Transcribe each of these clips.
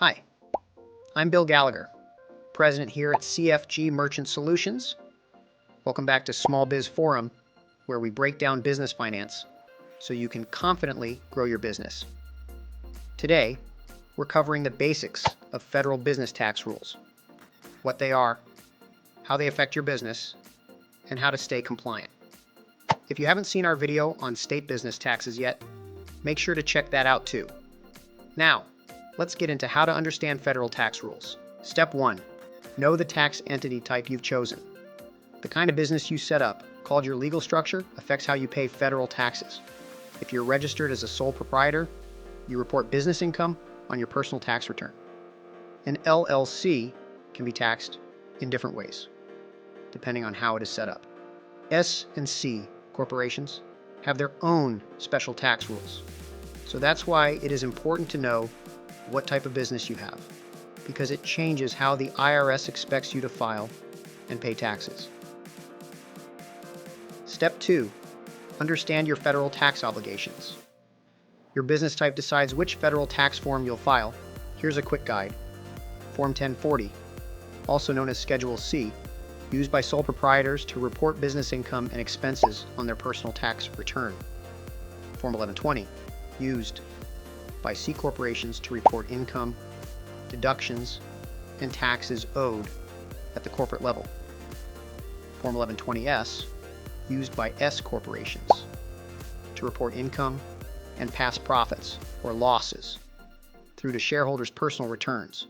Hi, I'm Bill Gallagher, President here at CFG Merchant Solutions. Welcome back to Small Biz Forum, where we break down business finance so you can confidently grow your business. Today, we're covering the basics of federal business tax rules, what they are, how they affect your business, and how to stay compliant. If you haven't seen our video on state business taxes yet, make sure to check that out too. Now, let's get into how to understand federal tax rules. Step 1. Know the tax entity type you've chosen. The kind of business you set up, called your legal structure, affects how you pay federal taxes. If you're registered as a sole proprietor, you report business income on your personal tax return. An LLC can be taxed in different ways, depending on how it is set up. S and C corporations have their own special tax rules. So that's why it is important to know what type of business you have, because it changes how the IRS expects you to file and pay taxes. Step 2. Understand your federal tax obligations. Your business type decides which federal tax form you'll file. Here's a quick guide. Form 1040, also known as Schedule C, used by sole proprietors to report business income and expenses on their personal tax return. Form 1120, used by C corporations to report income, deductions, and taxes owed at the corporate level. Form 1120S, used by S corporations to report income and past profits or losses through to shareholders' personal returns.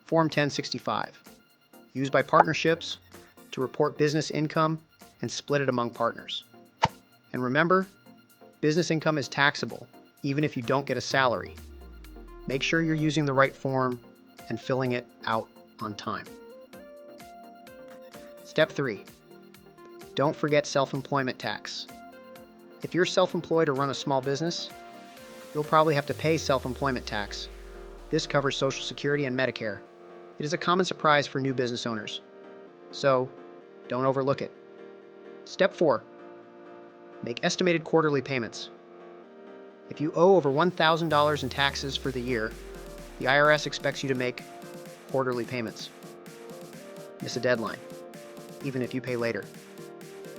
Form 1065, used by partnerships to report business income and split it among partners. And remember, business income is taxable even if you don't get a salary. Make sure you're using the right form and filling it out on time. Step 3. Don't forget self-employment tax. If you're self-employed or run a small business, you'll probably have to pay self-employment tax. This covers Social Security and Medicare. It is a common surprise for new business owners, so don't overlook it. Step 4. Make estimated quarterly payments. If you owe over $1,000 in taxes for the year, the IRS expects you to make quarterly payments. Miss a deadline, even if you pay later,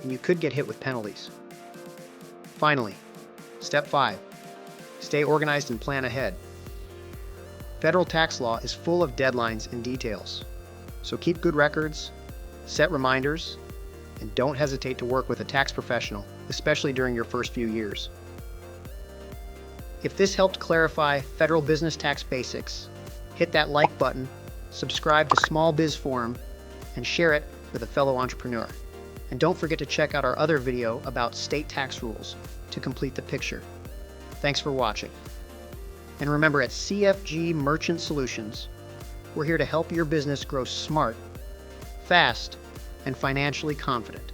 and you could get hit with penalties. Finally, Step 5. Stay organized and plan ahead. Federal tax law is full of deadlines and details, so keep good records, set reminders, and don't hesitate to work with a tax professional, especially during your first few years. If this helped clarify federal business tax basics, hit that like button, subscribe to Small Biz Forum, and share it with a fellow entrepreneur. And don't forget to check out our other video about state tax rules to complete the picture. Thanks for watching. And remember, at CFG Merchant Solutions, we're here to help your business grow smart, fast, and financially confident.